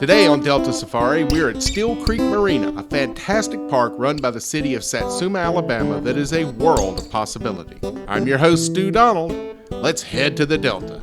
Today on Delta Safari, we're at Steele Creek Marina, a fantastic park run by the city of Satsuma, Alabama that is a world of possibility. I'm your host, Stu Donald. Let's head to the Delta.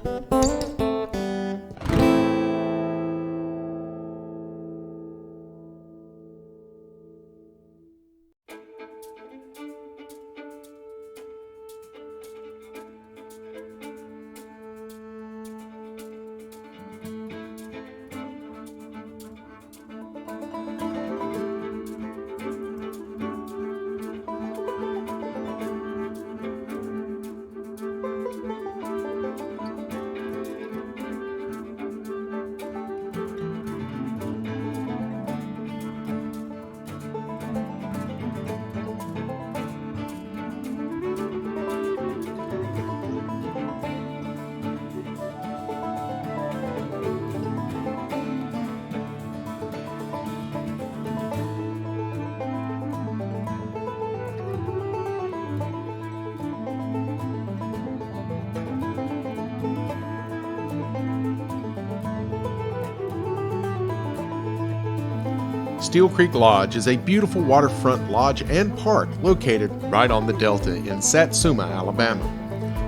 Steele Creek Lodge is a beautiful waterfront lodge and park located right on the Delta in Satsuma, Alabama.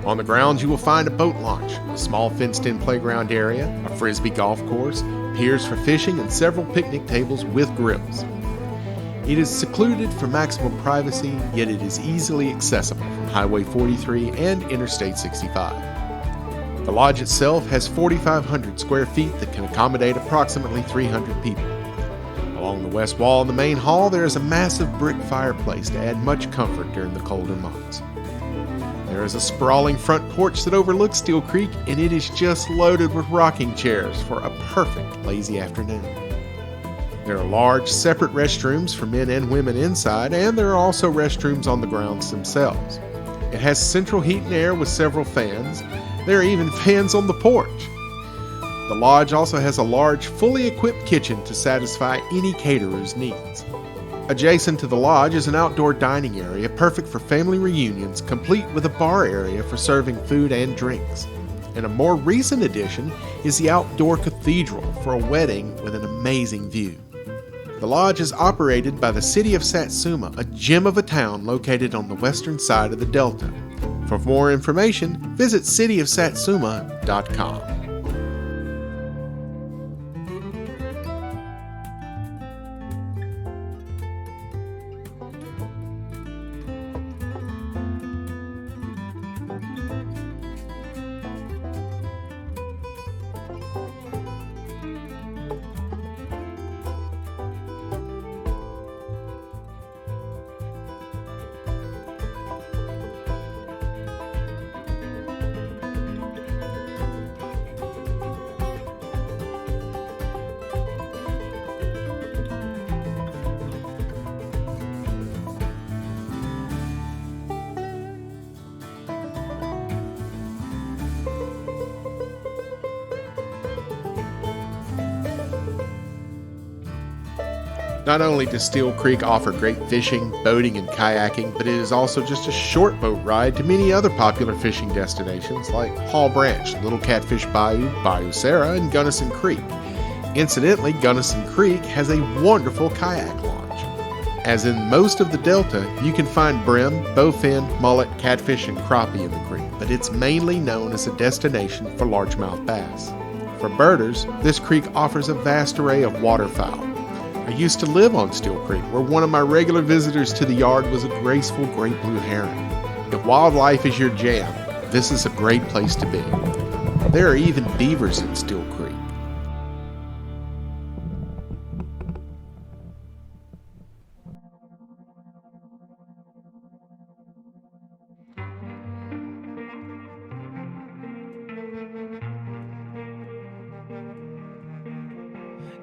On the grounds you will find a boat launch, a small fenced-in playground area, a frisbee golf course, piers for fishing, and several picnic tables with grills. It is secluded for maximum privacy, yet it is easily accessible from Highway 43 and Interstate 65. The lodge itself has 4,500 square feet that can accommodate approximately 300 people. Along the west wall of the main hall, there is a massive brick fireplace to add much comfort during the colder months. There is a sprawling front porch that overlooks Steele Creek, and it is just loaded with rocking chairs for a perfect lazy afternoon. There are large, separate restrooms for men and women inside, and there are also restrooms on the grounds themselves. It has central heat and air with several fans. There are even fans on the porch. The lodge also has a large, fully equipped kitchen to satisfy any caterer's needs. Adjacent to the lodge is an outdoor dining area perfect for family reunions, complete with a bar area for serving food and drinks. And a more recent addition is the outdoor cathedral for a wedding with an amazing view. The lodge is operated by the city of Satsuma, a gem of a town located on the western side of the Delta. For more information, visit cityofsatsuma.com. Not only does Steele Creek offer great fishing, boating, and kayaking, but it is also just a short boat ride to many other popular fishing destinations like Hall Branch, Little Catfish Bayou, Bayou Sarah, and Gunnison Creek. Incidentally, Gunnison Creek has a wonderful kayak launch. As in most of the Delta, you can find brim, bowfin, mullet, catfish, and crappie in the creek, but it's mainly known as a destination for largemouth bass. For birders, this creek offers a vast array of waterfowl. I used to live on Steele Creek, where one of my regular visitors to the yard was a graceful great blue heron. If wildlife is your jam, this is a great place to be. There are even beavers in Steele Creek.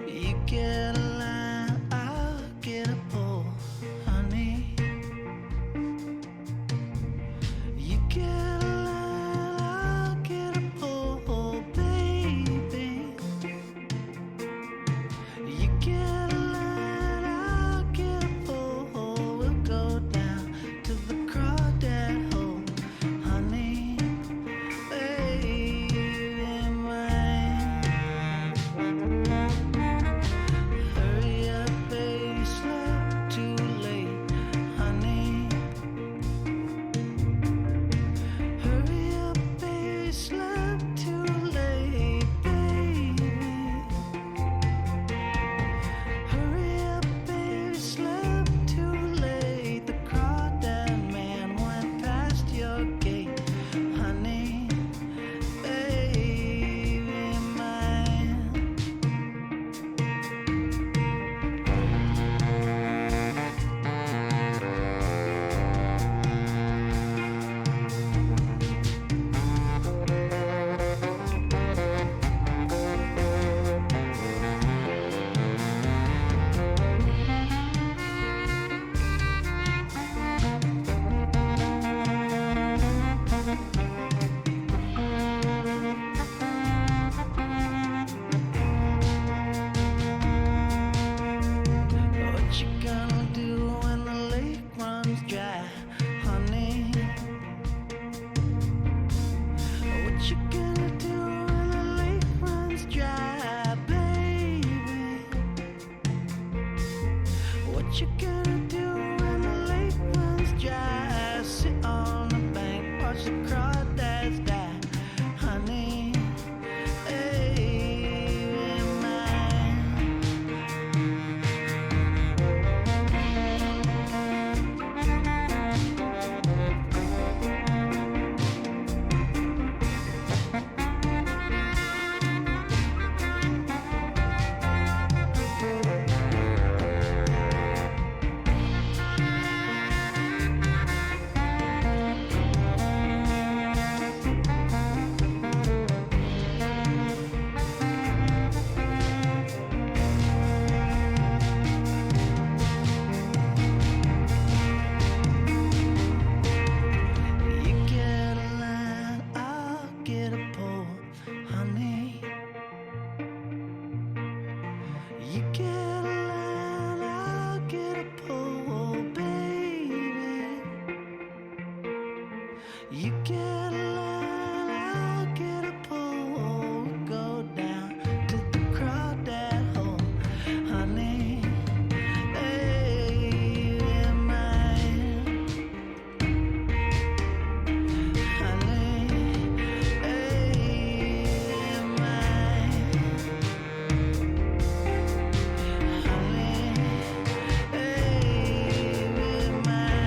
You get a line, I'll get a pull, honey. You get a line, I'll get a pull, baby. You get a line, I'll get a pull. We'll go down to the crawdad hole, honey. Baby, mine. you gonna do when the lake runs dry? Sit on the bank, watch the crawdads die. Honey, baby mine. You get a line, I'll get a pole, honey. You get a line, I'll get a pole, baby. You get a line, I'll get a pole. Go down to the crawdad hole, honey. Baby mine. Honey, baby mine. Honey, baby mine.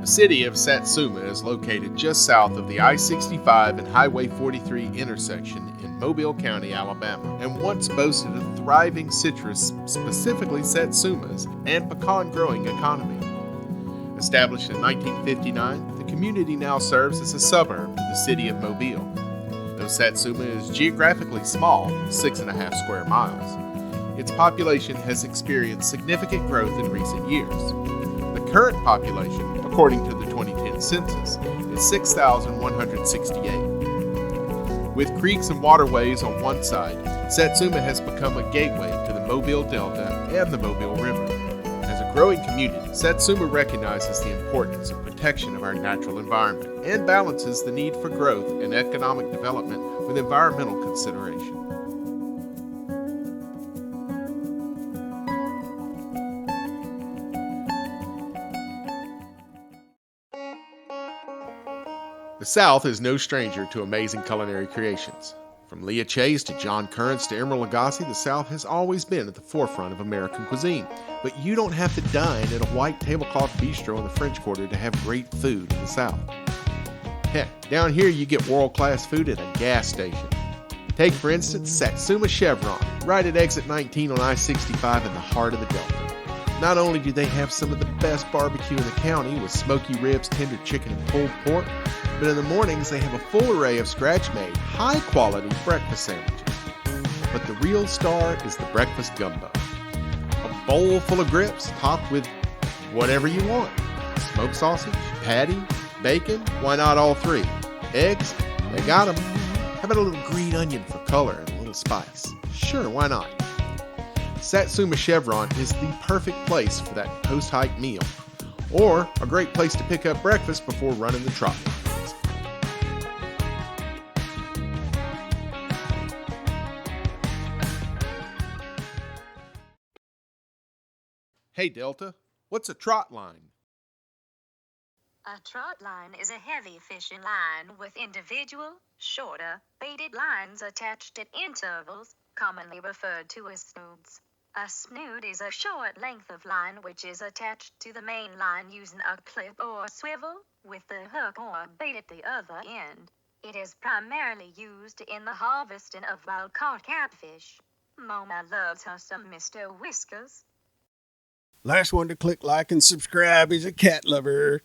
The city of Satsuma is located just south of the I-65 and Highway 43 intersection in Mobile County, Alabama, and once boasted a thriving citrus, specifically Satsumas, and pecan growing economy. Established in 1959, the community now serves as a suburb to the city of Mobile. Though Satsuma is geographically small, 6.5 square miles, its population has experienced significant growth in recent years. The current population, according to the 2010 census, is 6,168. With creeks and waterways on one side, Satsuma has become a gateway to the Mobile Delta and the Mobile River. As a growing community, Satsuma recognizes the importance of protection of our natural environment and balances the need for growth and economic development with environmental consideration. The South is no stranger to amazing culinary creations. From Leah Chase to John Currants to Emeril Lagasse, the South has always been at the forefront of American cuisine. But you don't have to dine at a white tablecloth bistro in the French Quarter to have great food in the South. Heck, down here you get world-class food at a gas station. Take, for instance, Satsuma Chevron, right at exit 19 on I-65 in the heart of the Delta. Not only do they have some of the best barbecue in the county with smoky ribs, tender chicken, and pulled pork, but in the mornings they have a full array of scratch-made, high-quality breakfast sandwiches. But the real star is the breakfast gumbo. A bowl full of grits topped with whatever you want. Smoked sausage, patty, bacon, why not all three? Eggs, they got them. How about a little green onion for color and a little spice? Sure, why not? Satsuma Chevron is the perfect place for that post-hike meal, or a great place to pick up breakfast before running the trot. Hey Delta, what's a trot line? A trot line is a heavy fishing line with individual, shorter, baited lines attached at intervals, commonly referred to as snoods. A snood is a short length of line which is attached to the main line using a clip or swivel, with the hook or bait at the other end. It is primarily used in the harvesting of wild-caught catfish. Mona loves her some Mr. Whiskers. Last one to click like and subscribe is a cat lover.